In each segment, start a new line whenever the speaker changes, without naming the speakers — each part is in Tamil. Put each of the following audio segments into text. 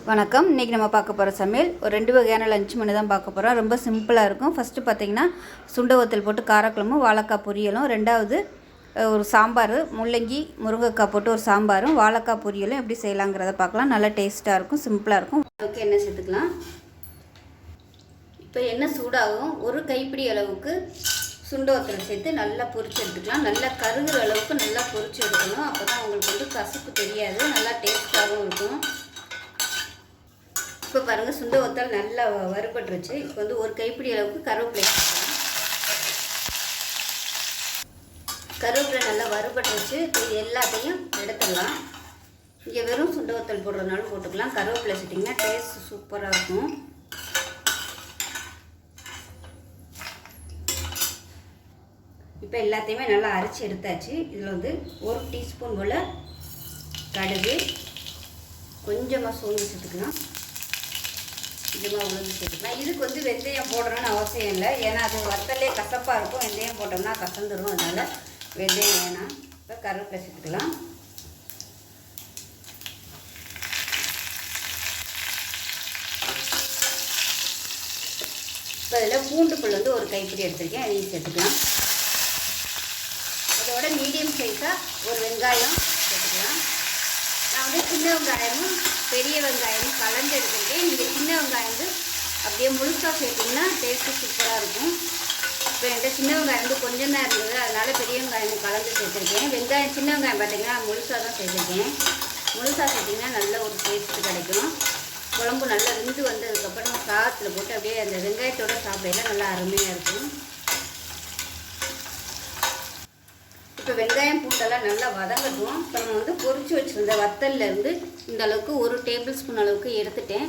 வணக்கம். இன்றைக்கி நம்ம பார்க்க போகிற சமையல் ஒரு 2 வகையான லஞ்ச் மெனு தான் பார்க்க போகிறோம். ரொம்ப சிம்பிளாக இருக்கும். ஃபஸ்ட்டு பார்த்திங்கன்னா சுண்டை வத்தல் போட்டு காரக்குழம்பும் வாழைக்காய் பொரியலும், ரெண்டாவது ஒரு சாம்பார், முள்ளங்கி முருங்கைக்காய் போட்டு ஒரு சாம்பாரும் வாழைக்காய் பொரியலும் எப்படி செய்யலாங்கிறத பார்க்கலாம். நல்லா டேஸ்ட்டாக இருக்கும், சிம்பிளாக இருக்கும். ஓகே, எண்ணெய் சேர்த்துக்கலாம். இப்போ எண்ணெய் சூடாகும். ஒரு கைப்பிடி அளவுக்கு சுண்டை வத்தல் சேர்த்து நல்லா பொரிச்சு எடுத்துக்கலாம். நல்லா கருகிற அளவுக்கு நல்லா பொரிச்சு எடுக்கணும். அப்போ தான் உங்களுக்கு கசப்பு தெரியாது, நல்லா டேஸ்ட்டாகவும் இருக்கும். இப்போ பாருங்கள், சுண்டை வத்தல் நல்லா வறுபட்டுருச்சு. இப்போ ஒரு கைப்பிடி அளவுக்கு கருவேப்பிலை சேர்க்கலாம். கருவேப்பிலை நல்லா வறுபட்டுருச்சு. இது எல்லாத்தையும் எடுத்துடலாம். இங்கே வெறும் சுண்டை வத்தல் போடுறதுனாலும் போட்டுக்கலாம். கருவேப்பிலை சேர்த்திங்கன்னா டேஸ்ட் சூப்பராக இருக்கும். இப்போ எல்லாத்தையுமே நல்லா அரைச்சி எடுத்தாச்சு. இதில் 1 டீஸ்பூன் போல் கடுகு, கொஞ்சமாக சோம்பு சேர்த்துக்கலாம், கொஞ்சமாக உளுந்து சேர்த்துக்கலாம். இதுக்கு வெந்தயம் போடணும்னு அவசியம் இல்லை, ஏன்னா அது வத்தலே கசப்பாக இருக்கும். வெந்தயம் போட்டோம்னா கசந்துடும், அதனால் வெந்தயம் வேணாம். இப்போ கருவேப்பிலை சேர்த்துக்கலாம். இப்போ இதில் பூண்டு புல் 1 கைப்பிடி எடுத்துருக்கேன், அதையும் சேர்த்துக்கலாம். அதோட மீடியம் சைஸாக ஒரு வெங்காயம் சேர்த்துக்கலாம். நான் சின்ன வெங்காயமும் பெரிய வெங்காயமும் கலந்து எடுத்துருக்கேன். நீங்கள் சின்ன வெங்காயம் அப்படியே முழுசாக சேர்த்திங்கன்னா டேஸ்ட்டு சூப்பராக இருக்கும். இப்போ என்கிட்ட சின்ன வெங்காயம் கொஞ்சம் தான் இருந்தது, அதனால் பெரிய வெங்காயம் கலந்து சேர்த்துருக்கேன். வெங்காயம் சின்ன வெங்காயம் பார்த்திங்கன்னா முழுசாக தான் சேர்த்துருக்கேன். முழுசாக சேர்த்திங்கன்னா நல்ல ஒரு டேஸ்ட்டு கிடைக்கும். குழம்பு நல்லா வெந்து வந்ததுக்கப்புறம் சாதத்தில் போட்டு அப்படியே அந்த வெங்காயத்தோடு சாப்பிடையில நல்லா அருமையாக இருக்கும். இப்போ வெங்காயம் பூண்டெல்லாம் நல்லா வதங்கட்டும். இப்போ நம்ம பொரிச்சு வச்சுருந்த வத்தல்லேருந்து இந்த அளவுக்கு 1 டேபிள் ஸ்பூன் அளவுக்கு எடுத்துட்டேன்.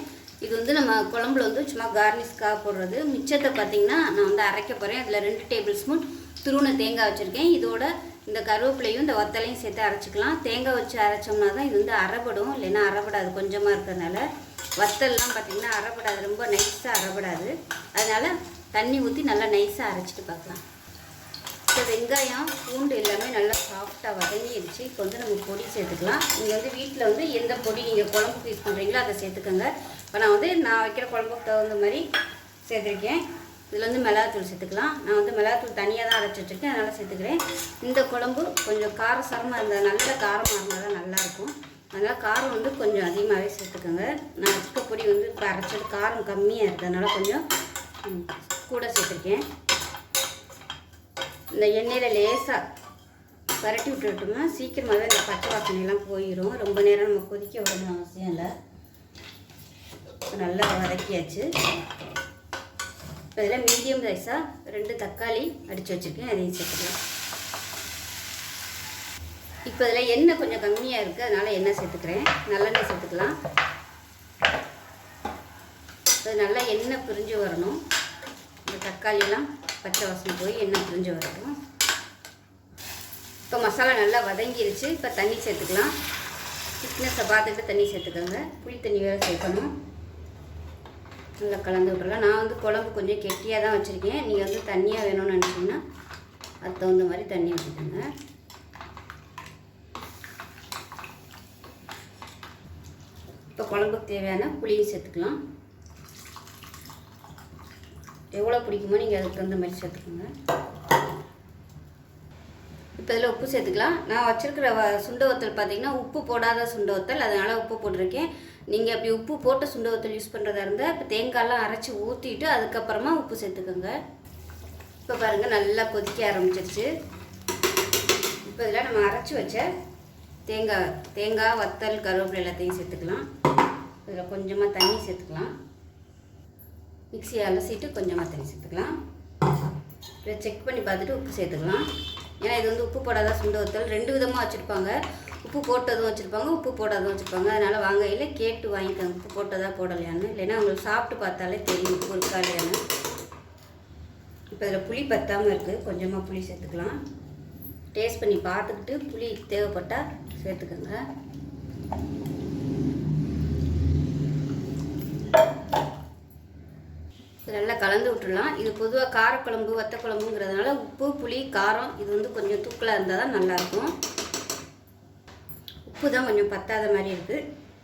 இது நம்ம குழம்புல சும்மா கார்னிஷ்காக போடுறது. மிச்சத்தை பார்த்திங்கன்னா நான் அரைக்க போகிறேன். அதில் 2 டேபிள் ஸ்பூன் துருவன தேங்காய் வச்சுருக்கேன். இதோட இந்த கருவேப்பிலையும் இந்த வத்தலையும் சேர்த்து அரைச்சிக்கலாம். தேங்காய் வச்சு அரைச்சோம்னா தான் இது அரைப்படும், இல்லைன்னா அரைப்படாது. கொஞ்சமாக இருக்கிறதுனால வத்தல்லாம் பார்த்திங்கன்னா அரைப்படாது, ரொம்ப நைஸாக அரைப்படாது. அதனால் தண்ணி ஊற்றி நல்லா நைஸாக அரைச்சிட்டு பார்க்கலாம். இப்போ வெங்காயம் பூண்டு எல்லாமே நல்லா சாஃப்டாக வதங்கிடுச்சு. இப்போ நம்ம பொடி சேர்த்துக்கலாம். நீங்கள் வீட்டில் எந்த பொடி நீங்கள் குழம்புக்கு யூஸ் பண்ணுறீங்களோ அதை சேர்த்துக்கோங்க. இப்போ நான் வைக்கிற குழம்புக்கு தகுந்த மாதிரி சேர்த்துருக்கேன். இதில் மிளகாத்தூள் சேர்த்துக்கலாம். நான் மிளகாத்தூள் தனியாக தான் அரைச்சி வச்சுருக்கேன், அதனால் சேர்த்துக்கிறேன். இந்த குழம்பு கொஞ்சம் காரசாரமாக இருந்தால், நல்ல காரமாக இருந்தால் தான் நல்லாயிருக்கும். அதனால் காரம் கொஞ்சம் அதிகமாகவே சேர்த்துக்கோங்க. நான் வச்சுக்க பொடி இப்போ அரைச்சது காரம் கம்மியாக இருக்குது, அதனால் கொஞ்சம் கூட சேர்த்துருக்கேன். இந்த எண்ணெயில் லேசாக பரட்டி விட்டுட்டோம்னா சீக்கிரமாகவே இந்த பச்சை வாசனையெல்லாம் போயிடும். ரொம்ப நேரம் நம்ம கொதிக்க விடணும் அவசியம் இல்லை. நல்லா வதக்கியாச்சு. இப்போ இதில் மீடியம் சைஸாக 2 தக்காளி அடித்து வச்சுருக்கேன், அதையும் சேர்த்துக்கலாம். இப்போ இதில் எண்ணெய் கொஞ்சம் கம்மியாக இருக்குது, அதனால் எண்ணெய் சேர்த்துக்கிறேன். நல்லெண்ணெய் சேர்த்துக்கலாம். இப்போ நல்லா எண்ணெய் பிரிஞ்சு வரணும். இந்த தக்காளியெல்லாம் பச்சை வாசனை போய் எண்ணெய் பிரிஞ்சு வரணும். இப்போ மசாலா நல்லா வதங்கிருச்சு. இப்போ தண்ணி சேர்த்துக்கலாம். திக்னஸை பார்த்துட்டு தண்ணி சேர்த்துக்கோங்க. புளி தண்ணி வேறு சேர்க்கணும். நல்லா கலந்து விட்றலாம். நான் குழம்பு கொஞ்சம் கெட்டியாக தான் வச்சுருக்கேன். நீங்கள் தண்ணியாக வேணும்னு நினச்சிங்கன்னா அது தகுந்த மாதிரி தண்ணி வச்சுக்கோங்க. இப்போ குழம்புக்கு தேவையான புளியும் சேர்த்துக்கலாம். எவ்வளோ பிடிக்குமோ நீங்கள் அதுக்கு தகுந்த மாதிரி சேர்த்துக்கோங்க. இப்போ இதில் உப்பு சேர்த்துக்கலாம். நான் வச்சுருக்கிற சுண்டை வத்தல் பார்த்திங்கன்னா உப்பு போடாத சுண்டை வத்தல், அதனால் உப்பு போட்டிருக்கேன். நீங்கள் அப்படி உப்பு போட்ட சுண்டை வத்தல் யூஸ் பண்ணுறதா இருந்தால் இப்போ தேங்காயெல்லாம் அரைச்சி ஊற்றிட்டு அதுக்கப்புறமா உப்பு சேர்த்துக்கோங்க. இப்போ பாருங்கள், நல்லா கொதிக்க ஆரம்பிச்சிருச்சு. இப்போ இதில் நம்ம அரைச்சி வச்ச தேங்காய் வத்தல் கருவேப்பிலை எல்லாத்தையும் சேர்த்துக்கலாம். இதில் கொஞ்சமாக தண்ணி சேர்த்துக்கலாம். மிக்சியை அலசிட்டு கொஞ்சமாக தண்ணி சேர்த்துக்கலாம். இப்போ செக் பண்ணி பார்த்துட்டு உப்பு சேர்த்துக்கலாம். ஏன்னா இது உப்பு போடாத சுண்டை வத்தல் 2 விதமாக வச்சுருப்பாங்க. உப்பு போட்டதும் வச்சுருப்பாங்க, உப்பு போடாதும் வச்சுருப்பாங்க. அதனால் வாங்கையில் கேட்டு வாங்கிக்கோங்க, உப்பு போட்டதா போடலையான்னு. இல்லைன்னா உங்களுக்கு சாப்பிட்டு பார்த்தாலே தெரியும் உப்பு இருக்கா இல்லையான்னு. இப்போ இதில் புளி பத்தாமல் இருக்குது, கொஞ்சமாக புளி சேர்த்துக்கலாம். டேஸ்ட் பண்ணி பார்த்துக்கிட்டு புளி தேவைப்பட்டால் சேர்த்துக்கோங்க. நல்லா கலந்து விட்டுடலாம். இது பொதுவாக காரக்குழம்பு வத்த குழம்புங்கிறதுனால உப்பு புளி காரம் இது கொஞ்சம் தூக்கலாக இருந்தால் தான் நல்லாயிருக்கும். உப்பு தான் கொஞ்சம் பத்தாத மாதிரி இருக்குது.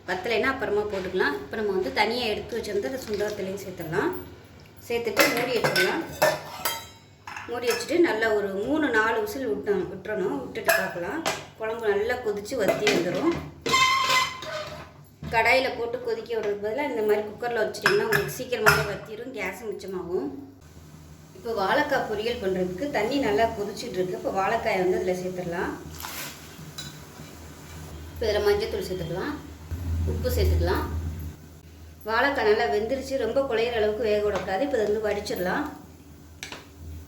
பத்தலைன்னா அப்புறமா போட்டுக்கலாம். இப்போ நம்ம வந்து தனியாக எடுத்து வச்சுருந்து அந்த சுண்டவரத்துலேயும் சேர்த்துடலாம். சேர்த்துட்டு மூடி வச்சிடலாம். மூடி வச்சுட்டு நல்லா ஒரு 3-4 விசில் விட்டுறணும். விட்டுட்டு பார்க்கலாம். குழம்பு நல்லா கொதித்து வற்றி வந்துடும். கடாயில் போட்டு கொதிக்க விடுறதுக்கு பதிலாக இந்த மாதிரி குக்கரில் வச்சிட்டிங்கன்னா உங்களுக்கு சீக்கிரமாகவே வற்றிடும், கேஸும் மிச்சமாகும். இப்போ வாழைக்காய் பொரியல் பண்ணுறதுக்கு தண்ணி நல்லா கொதிச்சுட்ருக்கு. இப்போ வாழைக்காயை வந்து இதில் சேர்த்துடலாம். இப்போ இதில் மஞ்சத்தூள் சேர்த்துக்கலாம், உப்பு சேர்த்துக்கலாம். வாழைக்காய் நல்லா வெந்துருச்சு, ரொம்ப குழையிற அளவுக்கு வேக விடக்கூடாது. இப்போ இதை வந்து வடிச்சிடலாம்.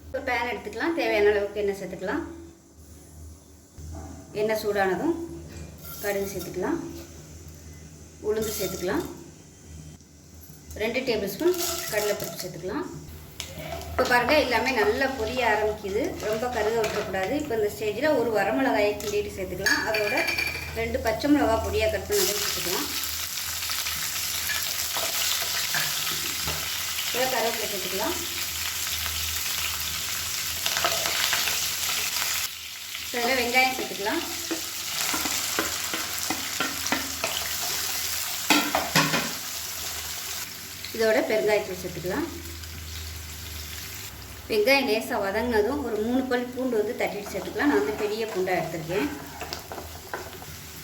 இப்போ பேன் எடுத்துக்கலாம். தேவையான அளவுக்கு எண்ணெய் சேர்த்துக்கலாம். எண்ணெய் சூடானதும் கடுகு சேர்த்துக்கலாம், உளுந்து சேர்த்துக்கலாம், 2 டேபிள் ஸ்பூன் கடலைப்பருப்பு சேர்த்துக்கலாம். இப்போ பாருங்கள் எல்லாமே நல்லா பொரிய ஆரம்பிக்குது, ரொம்ப கருக விட்டுறக்கூடாது. இப்போ இந்த ஸ்டேஜில் ஒரு வரமிளகாயை கிண்டிட்டு சேர்த்துக்கலாம். அதோட 2 பச்சை மிளகா பொடியாக கட் பண்ணி சேர்த்துக்கலாம். இப்போ கருவேப்பிலை சேர்த்துக்கலாம். இதில் வெங்காயம் சேர்த்துக்கலாம். இதோட பெருங்காயத்தூள் சேர்த்துக்கலாம். வெங்காயம் லேசாக வதங்கினதும் ஒரு 3 பல் பூண்டு வந்து தட்டிட்டு சேர்த்துக்கலாம். நான் வந்து பெரிய பூண்டாக எடுத்துருக்கேன்.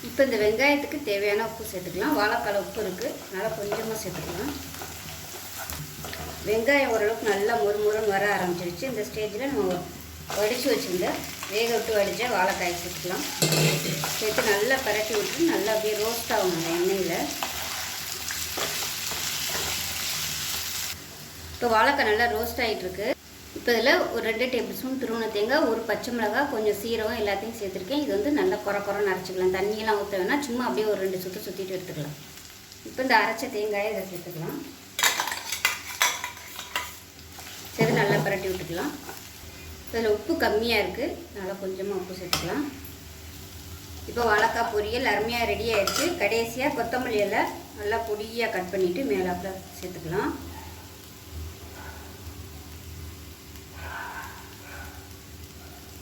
இப்போ இந்த வெங்காயத்துக்கு தேவையான உப்பு சேர்த்துக்கலாம். வாழைக்காய் உப்பு இருக்குது, அதனால் கொஞ்சமாக சேர்த்துக்கலாம். வெங்காயம் ஓரளவுக்கு நல்லா முறுமுறுன்னு வர ஆரம்பிச்சிருச்சு. இந்த ஸ்டேஜில் நம்ம வடித்து வச்சுருந்த வேக விட்டு வடித்த வாழைக்காய் சேர்த்துக்கலாம். சேர்த்து நல்லா பரட்டி விட்டு நல்லா அப்படியே ரோஸ்ட் ஆகும் அந்த எண்ணெயில். இப்போ வாழைக்காய் நல்லா ரோஸ்ட் ஆகிட்டுருக்கு. இப்போ இதில் ஒரு 2 டேபிள் ஸ்பூன் துருவன தேங்காய், ஒரு பச்சை மிளகாய், கொஞ்சம் சீரகம் எல்லாத்தையும் சேர்த்துருக்கேன். இது வந்து நல்லா குறை அரைச்சிக்கலாம். தண்ணியெல்லாம் ஊற்ற வேணால், சும்மா அப்படியே ஒரு 2 சுற்று சுற்றிட்டு எடுத்துக்கலாம். இப்போ இந்த அரைச்ச தேங்காயை இதை சேர்த்துக்கலாம். சேர்த்து நல்லா பரட்டி விட்டுக்கலாம். இதில் உப்பு கம்மியாக இருக்குது, நல்லா கொஞ்சமாக உப்பு சேர்த்துக்கலாம். இப்போ வாழைக்காய் பொரியல் அருமையாக ரெடி ஆகிடுச்சு. கடைசியாக கொத்தமல்லி இலை நல்லா பொடியாக கட் பண்ணிவிட்டு மேலாப்பில் சேர்த்துக்கலாம்.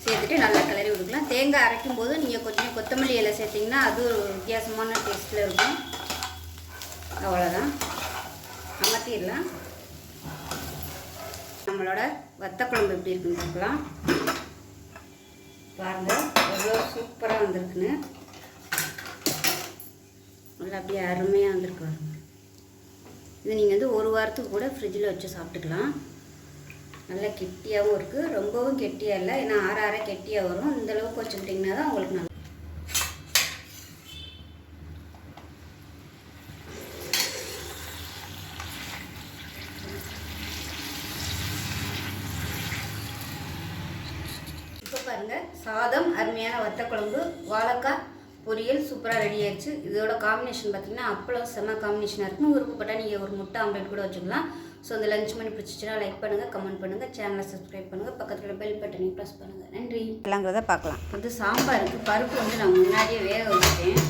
சேர்த்துட்டு நல்லா கிளறி விட்டுக்கலாம். தேங்காய் அரைக்கும் போது நீங்கள் கொஞ்சம் கொத்தமல்லி இலை சேர்த்திங்கன்னா அது ஒரு வித்தியாசமான டேஸ்ட்டில் இருக்கும். அவ்வளோதான், அமர்த்திடலாம். நம்மளோட வத்த குழம்பு எப்படி இருக்குன்னு பார்க்கலாம். பாருங்கள் எவ்வளோ சூப்பராக வந்திருக்குன்னு, நல்லா அப்படியே அருமையாக வந்திருக்கு. பாருங்கள், இது நீங்கள் வந்து 1 வாரத்துக்கு கூட ஃப்ரிட்ஜில் வச்சு சாப்பிட்டுக்கலாம். நல்லா கெட்டியாகவும் இருக்குது, ரொம்பவும் கெட்டியாக இல்லை. ஏன்னா ஆற கெட்டியாக வரும். இந்தளவுக்கு வச்சுக்கிட்டிங்கன்னா தான் உங்களுக்கு நல்லா. இப்போ பாருங்கள், சாதம், அருமையான வத்த குழம்பு, வாழைக்காய் பொரியல் சூப்பராக ரெடி ஆயிடுச்சு. இதோட காம்பினேஷன் பார்த்திங்கன்னா அப்பளம் செம்ம காம்பினேஷனாக இருக்கும். விருப்பப்பட்டால் நீங்கள் ஒரு முட்டை ஆம்லேட் கூட வச்சுக்கலாம். ஸோ இந்த லஞ்ச் மணி பிடிச்சிச்சுன்னா லைக் பண்ணுங்கள், கமெண்ட் பண்ணுங்கள், சேனலை சப்ஸ்கிரைப் பண்ணுங்கள், பக்கத்தில் பெல் பட்டனையும் ப்ரெஸ் பண்ணுங்கள். நன்றி. எல்லாங்கிறத பார்க்கலாம். வந்து சாம்பாருக்கு பருப்பு வந்து நான் முன்னாடியே வேக வச்சுட்டேன்.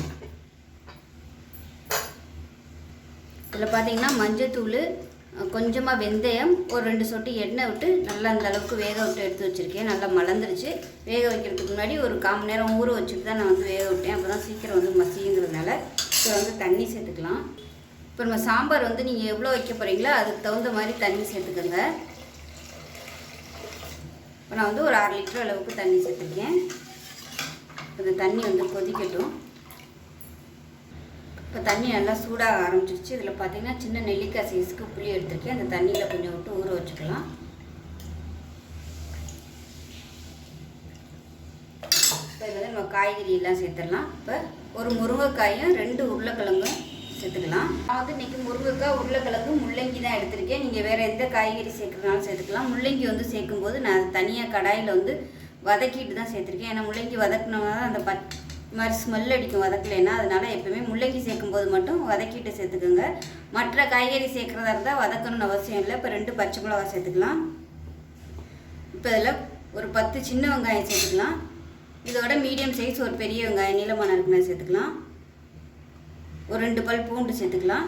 இதில் பார்த்தீங்கன்னா மஞ்சத்தூள், கொஞ்சமாக வெந்தயம், ஒரு 2 சொட்டு எண்ணெய் விட்டு நல்லா அந்த அளவுக்கு வேக விட்டு எடுத்து வச்சுருக்கேன். நல்லா மலர்ந்துருச்சு. வேக வைக்கிறதுக்கு முன்னாடி ஒரு 1/4 மணி நேரம் ஊற வச்சுட்டு தான் நான் வந்து வேக விட்டேன். அப்போ தான் சீக்கிரம் வந்து மசிங்கிறதுனால. இப்போ வந்து தண்ணி சேர்த்துக்கலாம். இப்போ நம்ம சாம்பார் வந்து நீங்கள் எவ்வளோ வைக்க போகிறீங்களோ அதுக்கு தகுந்த மாதிரி தண்ணி சேர்த்துக்கோங்க. இப்போ நான் வந்து ஒரு 1/2 லிட்டர் அளவுக்கு தண்ணி சேர்த்துருக்கேன். இந்த தண்ணி வந்து கொதிக்கட்டும். இப்போ தண்ணி நல்லா சூடாக ஆரம்பிச்சிருச்சு. இதில் பார்த்தீங்கன்னா சின்ன நெல்லிக்காய் சைஸுக்கு புளி எடுத்துருக்கேன். அந்த தண்ணியில் கொஞ்சம் விட்டு ஊற வச்சுக்கலாம். இப்போ இதில் நம்ம காய்கறி எல்லாம் சேர்த்துடலாம். இப்போ ஒரு முருங்கைக்காயும் 2 உருளைக்கிழங்கும் சேர்த்துக்கலாம். நான் வந்து இன்றைக்கி முருங்கைக்காய், உருளைக்கிழங்கு, முள்ளங்கி தான் எடுத்திருக்கேன். நீங்கள் வேறு எந்த காய்கறி சேர்க்குறதுனாலும் சேர்த்துக்கலாம். முள்ளங்கி வந்து சேர்க்கும்போது நான் தனியாக கடாயில் வந்து வதக்கிட்டு தான் சேர்த்துருக்கேன். ஏன்னா முள்ளங்கி வதக்கினோம்னா அந்த மாதிரி ஸ்மெல் அடிக்கும் வதக்கலைன்னா. அதனால் எப்போயுமே முள்ளங்கி சேர்க்கும்போது மட்டும் வதக்கிட்டு சேர்த்துக்கோங்க. மற்ற காய்கறி சேர்க்குறதா இருந்தால் வதக்கணும்னு அவசியம் இல்லை. இப்போ 2 பச்சை மிளகா சேர்த்துக்கலாம். இப்போ இதில் ஒரு 10 சின்ன வெங்காயம் சேர்த்துக்கலாம். இதோட மீடியம் சைஸ் ஒரு பெரிய வெங்காயம் நீளமான இருக்குன்னு சேர்த்துக்கலாம். ஒரு 2 பல் பூண்டு சேர்த்துக்கலாம்.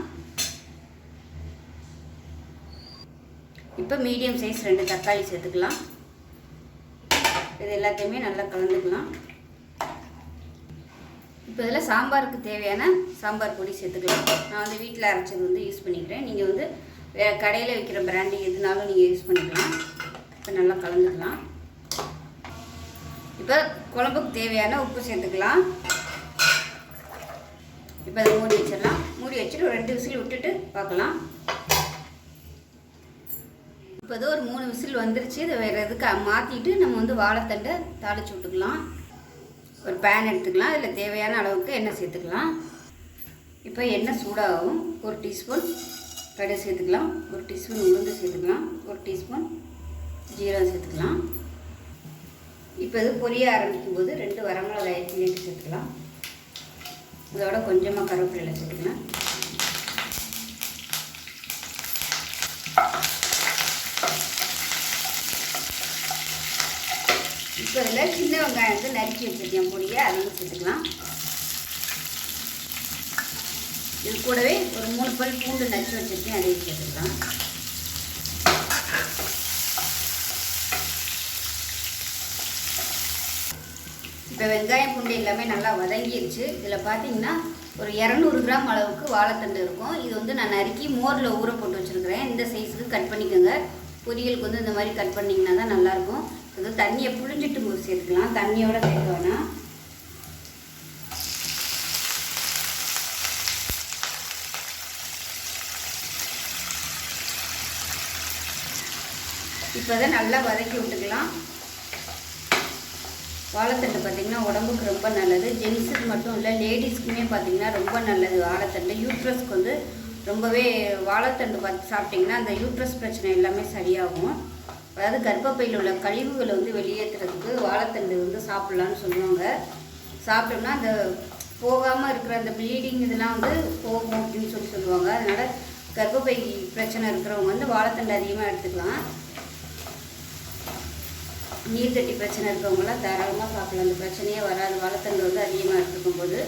இப்போ மீடியம் சைஸ் 2 தக்காளி சேர்த்துக்கலாம். இது எல்லாத்தையுமே நல்லா கலந்துக்கலாம். இப்போ இதில் சாம்பாருக்கு தேவையான சாம்பார் பொடி சேர்த்துக்கலாம். நான் வந்து வீட்டில் அரைச்சது வந்து யூஸ் பண்ணிக்கிறேன். நீங்கள் வந்து கடையில் விற்கிற பிராண்டு எதுனாலும் நீங்கள் யூஸ் பண்ணிக்கலாம். இப்போ நல்லா கலந்துக்கலாம். இப்போ குழம்புக்கு தேவையான உப்பு சேர்த்துக்கலாம். இப்போ அதை மூடி வச்சிடலாம். மூடி வச்சுட்டு ஒரு 2 விசில் விட்டுட்டு பார்க்கலாம். இப்போ அது ஒரு 3 விசில் வந்துருச்சு. இதை வேறு எதுக்கு மாற்றிட்டு நம்ம வந்து வாழைத்தண்டை தாளித்து விட்டுக்கலாம். ஒரு பேன் எடுத்துக்கலாம். இதில் தேவையான அளவுக்கு எண்ணெய் சேர்த்துக்கலாம். இப்போ எண்ணெய் சூடாகும். 1 டீஸ்பூன் கடுகு சேர்த்துக்கலாம். 1 டீஸ்பூன் உளுந்து சேர்த்துக்கலாம். 1 டீஸ்பூன் ஜீரகம் சேர்த்துக்கலாம். இப்போ இது பொரிய ஆரம்பிக்கும் போது 2 வரமிளகாயை கிள்ளிட்டு சேர்த்துக்கலாம். இதோட கொஞ்சமாக கருவேப்பிலை சேர்த்துக்கலாம். இப்போ இதில் சின்ன வெங்காயம் வந்து நறுக்கி வச்சுருக்கேன் பொடியை, அதையும் சேர்த்துக்கலாம். இது கூடவே ஒரு 3 பல் பூண்டு நறுக்கி வச்சுருக்கேன், அதையும் சேர்த்துக்கலாம். இப்போ வெங்காயம் பூண்டு எல்லாமே நல்லா வதங்கிடுச்சு. இதில் பார்த்தீங்கன்னா ஒரு 200 கிராம் அளவுக்கு வாழைத்தண்டு இருக்கும். இது வந்து நான் நறுக்கி மோரில் ஊற போட்டு வச்சுருக்கிறேன். இந்த சைஸுக்கு கட் பண்ணிக்கோங்க. பொரியலுக்கு வந்து இந்த மாதிரி கட் பண்ணிங்கன்னா தான் நல்லாயிருக்கும். இது தண்ணியை புழிஞ்சிட்டு சேர்த்துக்கலாம். தண்ணியோட சேர்க்க வேணாம். இப்போ அதை நல்லா வதக்கி விட்டுக்கலாம். வாழைத்தண்டு பார்த்திங்கன்னா உடம்புக்கு ரொம்ப நல்லது. ஜென்ஸுக்கு மட்டும் இல்லை, லேடிஸ்க்குமே பார்த்திங்கன்னா ரொம்ப நல்லது வாழைத்தண்டு. யூட்ரஸ்க்கு வந்து ரொம்பவே வாழைத்தண்டு சாப்பிட்டிங்கன்னா அந்த யூட்ரஸ் பிரச்சனை எல்லாமே சரியாகும். அதாவது கர்ப்பப்பையில் உள்ள கழிவுகளை வந்து வெளியேற்றுறதுக்கு வாழைத்தண்டு வந்து சாப்பிட்லான்னு சொல்லுவாங்க. சாப்பிட்டோம்னா அந்த போகாமல் இருக்கிற அந்த ப்ளீடிங் இதெல்லாம் வந்து போகும் அப்படின்னு சொல்லுவாங்க. அதனால் கர்ப்பப்பை பிரச்சனை இருக்கிறவங்க வந்து வாழைத்தண்டு அதிகமாக எடுத்துக்கலாம். நீர்க்கட்டி பிரச்சனை இருக்கவங்களாம் தாராளமாக சாப்பிடலாம். அந்த பிரச்சனையே வராது வாழைத்தண்டு வந்து அதிகமாக எடுத்துக்கும் போது.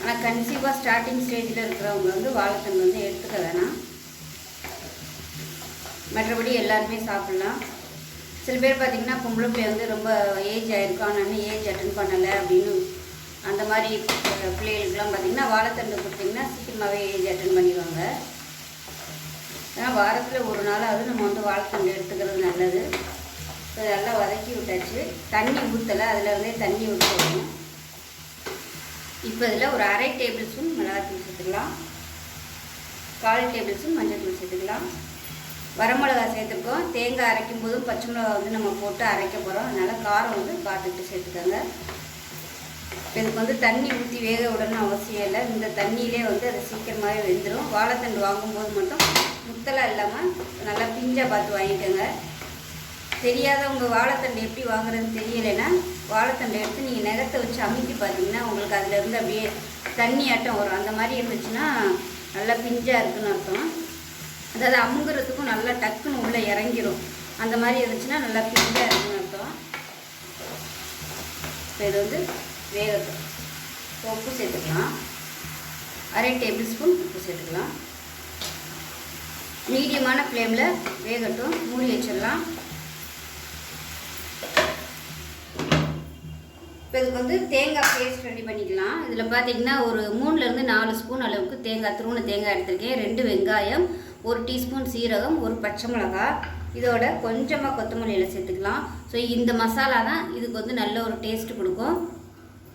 ஆனால் கன்சீவாக ஸ்டார்டிங் ஸ்டேஜில் இருக்கிறவங்க வந்து வாழைத்தண்டு வந்து எடுத்துக்க வேணாம். மற்றபடி எல்லாருமே சாப்பிட்லாம். சில பேர் பார்த்திங்கன்னா பொம்பளை பிள்ளை வந்து ரொம்ப ஏஜ் ஆகிருக்கும், ஆனால் ஏஜ் அட்டன் பண்ணலை அப்படின்னு அந்த மாதிரி பிள்ளைகளுக்கெல்லாம் பார்த்திங்கன்னா வாழைத்தண்டு கொடுத்திங்கன்னா சீக்கிரமாகவே ஏஜ் அட்டன் பண்ணிடுவாங்க. ஏன்னா வாரத்தில் ஒரு நாளாவது நம்ம வந்து வாழைத்தண்டு எடுத்துக்கிறது நல்லது. நல்லா வதக்கி விட்டாச்சு. தண்ணி ஊற்றலை, அதிலருந்தே தண்ணி ஊற்றணும். இப்போ இதில் ஒரு 1/2 டேபிள் ஸ்பூன் மிளகாத்தூள் சேர்த்துக்கலாம். 1/4 டேபிள் ஸ்பூன் மஞ்சள் தூள் சேர்த்துக்கலாம். வரமிளகா சேர்த்துருக்கோம். தேங்காய் அரைக்கும் போதும் பச்சை மிளகா வந்து நம்ம போட்டு அரைக்க போகிறோம். அதனால் காரம் வந்து பார்த்துக்கிட்டு சேர்த்துக்கோங்க. இதுக்கு வந்து தண்ணி ஊற்றி வேக விடணும் அவசியம் இல்லை. இந்த தண்ணியிலே வந்து அது சீக்கிரமாகவே வெந்துடும். வாழைத்தண்டு வாங்கும்போது மட்டும் முத்தலாக இல்லாமல் நல்லா பிஞ்சாக பார்த்து வாங்கிக்கோங்க. தெரியாதவங்க வாழைத்தண்டு எப்படி வாங்குறதுன்னு தெரியலைன்னா வாழைத்தண்டை எடுத்து நீங்கள் நகத்தை வச்சு அமுக்கி பார்த்தீங்கன்னா உங்களுக்கு அதிலேருந்து அப்படியே தண்ணி ஆட்டம் வரும். அந்த மாதிரி இருந்துச்சுன்னா நல்லா பிஞ்சாக இருக்குன்னு அர்த்தம். அதாவது அமுங்குறதுக்கும் நல்லா டக்குன்னு உள்ளே இறங்கிடும். அந்த மாதிரி இருந்துச்சுன்னா நல்லா பிஞ்சாக இருக்குன்னு அர்த்தம். இப்போ இது வந்து வேகட்டும். உப்பு சேர்த்துக்கலாம். 1/2 டேபிள் ஸ்பூன் உப்பு சேர்த்துக்கலாம். மீடியமான ஃப்ளேமில் வேகட்டும். மூடி வச்சிடலாம். இப்போ இதுக்கு வந்து தேங்காய் பேஸ்ட் ரெடி பண்ணிக்கலாம். இதில் பார்த்தீங்கன்னா ஒரு 3லேருந்து 4 ஸ்பூன் அளவுக்கு தேங்காய், துருவன தேங்காய் எடுத்துருக்கேன். 2 வெங்காயம், 1 டீஸ்பூன் சீரகம், 1 பச்சை மிளகாய், இதோட கொஞ்சமாக கொத்தமல்லியில் சேர்த்துக்கலாம். ஸோ இந்த மசாலா தான் இதுக்கு வந்து நல்ல ஒரு டேஸ்ட்டு கொடுக்கும்.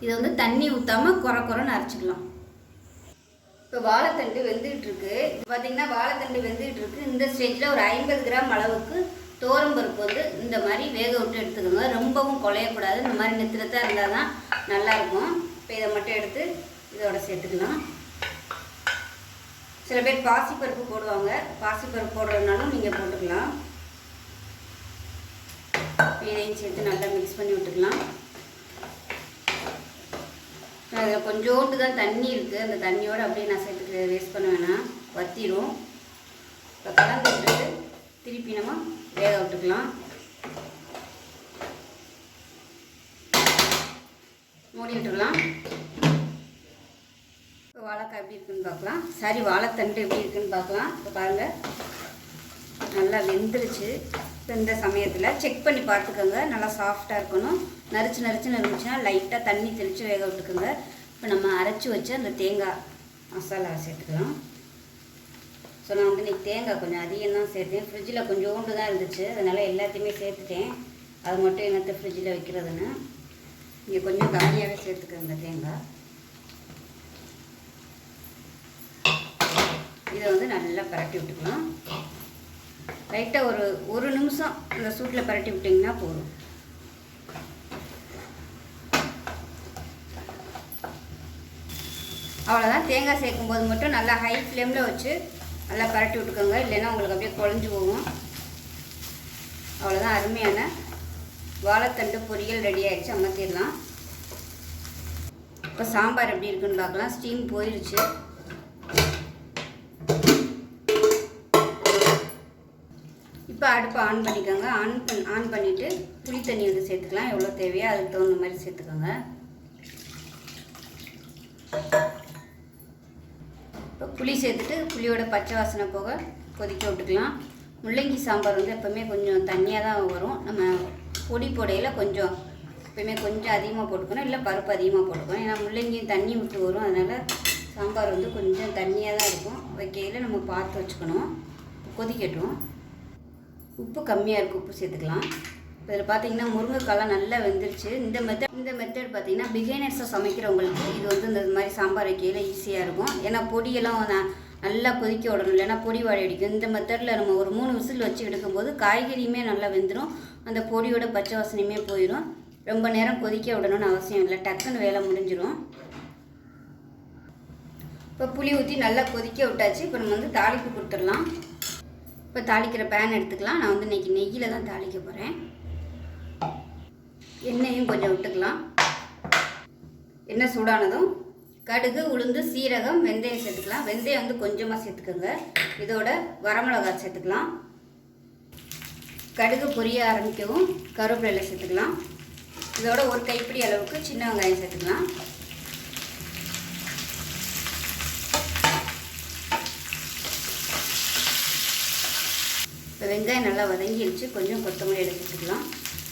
இதை வந்து தண்ணி ஊற்றாமல் குறைன்னு அரைச்சிக்கலாம். இப்போ வாழைத்தண்டு வெந்துகிட்ருக்கு. பார்த்திங்கன்னா வாழைத்தண்டு வெந்துகிட்ருக்கு. இந்த ஸ்டேஜில் ஒரு 50 கிராம் அளவுக்கு தோரம்பருப்பு வந்து இந்த மாதிரி வேக விட்டு எடுத்துக்கோங்க. ரொம்பவும் குழையக்கூடாது. இந்த மாதிரி நெத்திரத்தாக இருந்தால் தான் நல்லாயிருக்கும். இப்போ இதை மட்டும் எடுத்து இதோட சேர்த்துக்கலாம். சில பேர் பாசிப்பருப்பு போடுவாங்க. பாசிப்பருப்பு போடுறதுனாலும் நீங்கள் போட்டுக்கலாம். இதையும் சேர்த்து நல்லா மிக்ஸ் பண்ணி விட்டுக்கலாம். அதில் கொஞ்சோண்டு தான் தண்ணி இருக்குது. அந்த தண்ணியோடு அப்படியே நான் சேர்த்துக்க வேஸ்ட் பண்ண வேணாம், வற்றிடும். இப்போ கலந்து விட்டுட்டு திருப்பி நம்ம வேக விட்டுக்கலாம். மூடி விட்டுக்கலாம். இப்போ வாழைக்காய் எப்படி இருக்குன்னு பார்க்கலாம். சாரி, வாழைத்தண்டு எப்படி இருக்குன்னு பார்க்கலாம். இப்போ பாருங்கள், நல்லா வெந்துருச்சு. இப்போ இந்த சமயத்தில் செக் பண்ணி பார்த்துக்கோங்க. நல்லா சாஃப்டாக இருக்கணும். நரிச்சுன்னு இருந்துச்சுன்னா லைட்டாக தண்ணி தெளித்து வேக விட்டுக்கோங்க. இப்போ நம்ம அரைச்சி வச்சு அந்த தேங்காய் மசாலா சேர்த்துக்கலாம். ஸோ நான் வந்து இன்றைக்கி தேங்காய் கொஞ்சம் அதிகம் தான் சேர்த்தேன். ஃப்ரிட்ஜில் கொஞ்சோண்டு தான் இருந்துச்சு, அதனால் எல்லாத்தையுமே சேர்த்துட்டேன். அது மட்டும் என்னத்தை ஃப்ரிட்ஜில் வைக்கிறதுன்னு இங்கே கொஞ்சம் கம்மியாகவே சேர்த்துக்கிறேன் இந்த தேங்காய். இதை வந்து நல்லா பரட்டி விட்டுக்கலாம். லைட்டாக ஒரு நிமிஷம் அந்த சூட்டில் பரட்டி விட்டிங்கன்னா போதும். அவ்வளோதான். தேங்காய் சேர்க்கும்போது மட்டும் நல்லா ஹை ஃப்ளேமில் வச்சு நல்லா பரட்டி விட்டுக்கோங்க, இல்லைன்னா உங்களுக்கு அப்படியே குழஞ்சி போகும். அவ்வளோதான், அருமையான வாழைத்தண்டு பொரியல் ரெடி ஆகிடுச்சு. அமர்த்திடலாம். இப்போ சாம்பார் எப்படி இருக்குன்னு பார்க்கலாம். ஸ்டீம் போயிடுச்சு. இப்போ அடுப்பை ஆன் பண்ணிக்கோங்க. ஆன் பண்ணிவிட்டு புளி தண்ணி வந்து சேர்த்துக்கலாம். எவ்வளோ தேவையோ அதுக்கு தகுந்த மாதிரி சேர்த்துக்கோங்க. இப்போ புளி சேர்த்துட்டு புளியோட பச்சை வாசனை போக கொதிக்க விட்டுக்கலாம். முள்ளங்கி சாம்பார் வந்து எப்போவுமே கொஞ்சம் தண்ணியாக தான் வரும். நம்ம பொடி போடையில் கொஞ்சம் எப்போயுமே கொஞ்சம் அதிகமாக போட்டுக்கணும், இல்லை பருப்பு அதிகமாக போட்டுக்கணும். ஏன்னா முள்ளங்கியும் தண்ணி விட்டு வரும், அதனால் சாம்பார் வந்து கொஞ்சம் தண்ணியாக தான் இருக்கும். வைக்கையில் நம்ம பார்த்து வச்சுக்கணும். கொதிக்கட்டும். உப்பு கம்மியாக இருக்குது, உப்பு சேர்த்துக்கலாம். இதில் பார்த்தீங்கன்னா முருங்கைக்காலாம் நல்லா வெந்துருச்சு. இந்த மெத்தட் பார்த்தீங்கன்னா பிகினர்ஸாக சமைக்கிறவங்களுக்கு இது வந்து இந்த மாதிரி சாம்பார் வைக்கையில் ஈஸியாக இருக்கும். ஏன்னா பொடியெல்லாம் நல்லா கொதிக்க விடணும், இல்லைன்னா பொடி வாடை அடிக்கும். இந்த மெத்தடில் நம்ம ஒரு 3 விசில் வச்சு எடுக்கும்போது காய்கறியுமே நல்லா வெந்துடும், அந்த பொடியோட பச்சை வாசனையுமே போயிடும். ரொம்ப நேரம் கொதிக்க விடணும்னு அவசியம் இல்லை, டக்குன்னு வேலை முடிஞ்சிடும். இப்போ புளி ஊற்றி நல்லா கொதிக்க விட்டாச்சு. இப்போ நம்ம வந்து தாளிப்பு கொடுத்துடலாம். இப்போ தாளிக்கிற பேன் எடுத்துக்கலாம். நான் வந்து இன்றைக்கி நெய்யில் தான் தாளிக்க போகிறேன். எண்ணெயும் கொஞ்சம் விட்டுக்கலாம். எண்ணெய் சூடானதும் கடுகு, உளுந்து, சீரகம், வெந்தயம் சேர்த்துக்கலாம். வெந்தயம் வந்து கொஞ்சமாக சேர்த்துக்கோங்க. இதோட வரமிளகாய் சேர்த்துக்கலாம். கடுகு பொரிய ஆரம்பிக்கவும் கருவேப்பிலை சேர்த்துக்கலாம். இதோட ஒரு கைப்பிடி அளவுக்கு சின்ன வெங்காயம் சேர்த்துக்கலாம். இப்போ வெங்காயம் நல்லா வதங்கிடுச்சு. கொஞ்சம் கொத்தமல்லி சேர்த்துக்கலாம்.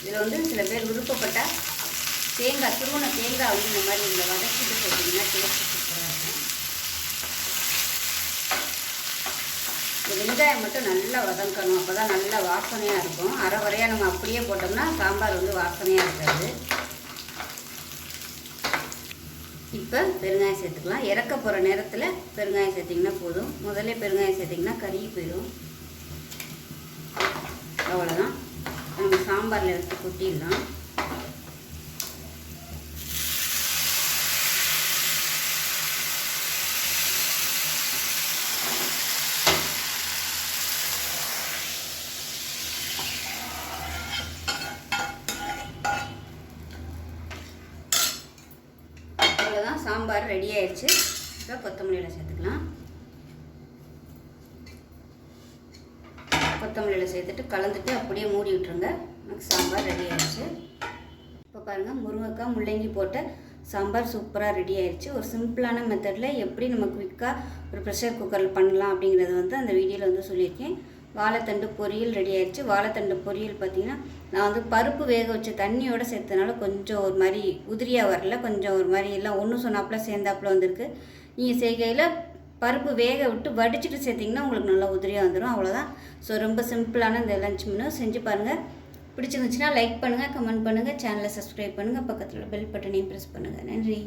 இதில் வந்து சில பேர் விருப்பப்பட்ட தேங்காய், துருவன தேங்காய் வந்து இந்த மாதிரி இதில் வதக்கிட்டு போட்டிங்கன்னா டேஸ்ட்டு சூப்பராக இருக்கும். இந்த வெங்காயம் மட்டும் நல்லா வதக்கணும், அப்போ தான் நல்லா வாசனையாக இருக்கும். அரைவரையாக நம்ம அப்படியே போட்டோம்னா சாம்பார் வந்து வாசனையாக இருக்காது. இப்போ பெருங்காயம் சேர்த்துக்கலாம். இறக்க போகிற நேரத்தில் பெருங்காயம் சேர்த்திங்கன்னா போதும். முதல்ல பெருங்காயம் சேர்த்திங்கன்னா கருகி போயிடும். அவ்வளோதான், நம்ம சாம்பாரில் எடுத்து கொட்டிடலாம். அவ்வளோதான், சாம்பார் ரெடி ஆயிடுச்சு. இப்போ கொத்தமல்லியில் சேர்த்துக்கலாம். கொத்தமல்லியில் சேர்த்துட்டு கலந்துட்டு அப்படியே மூடி விட்டுருங்க. எனக்கு சாம்பார் ரெடி ஆயிடுச்சு. இப்போ பாருங்கள், முருங்கைக்காய் முள்ளங்கி போட்ட சாம்பார் சூப்பராக ரெடி ஆயிடுச்சு. ஒரு சிம்பிளான மெத்தடில் எப்படி நம்ம குயிக்காக ஒரு ப்ரெஷர் குக்கரில் பண்ணலாம் அப்படிங்கிறது வந்து அந்த வீடியோவில் வந்து சொல்லியிருக்கேன். வாழைத்தண்டு பொரியல் ரெடி ஆயிடுச்சு. வாழைத்தண்டு பொரியல் பார்த்திங்கன்னா நான் வந்து பருப்பு வேக வச்ச தண்ணியோடு சேர்த்தனால கொஞ்சம் ஒரு மாதிரி உதிரியாக வரல, கொஞ்சம் ஒரு மாதிரி எல்லாம் ஒன்று சொன்னாப்புல சேர்ந்தாப்புல வந்திருக்கு. நீங்கள் செய்கையில் பருப்பு வேக விட்டு வடிச்சிட்டு சேர்த்திங்கன்னா உங்களுக்கு நல்லா உதிரியாக வந்துடும். அவ்வளோதான். ஸோ ரொம்ப சிம்பிளான இந்த லஞ்ச் மெனு செஞ்சு பாருங்கள். பிடிச்சிருந்துச்சுன்னா லைக் பண்ணுங்கள், கமெண்ட் பண்ணுங்கள், சேனலை சப்ஸ்கிரைப் பண்ணுங்கள், பக்கத்தில் பெல் பட்டனையும் ப்ரெஸ் பண்ணுங்கள். நன்றி.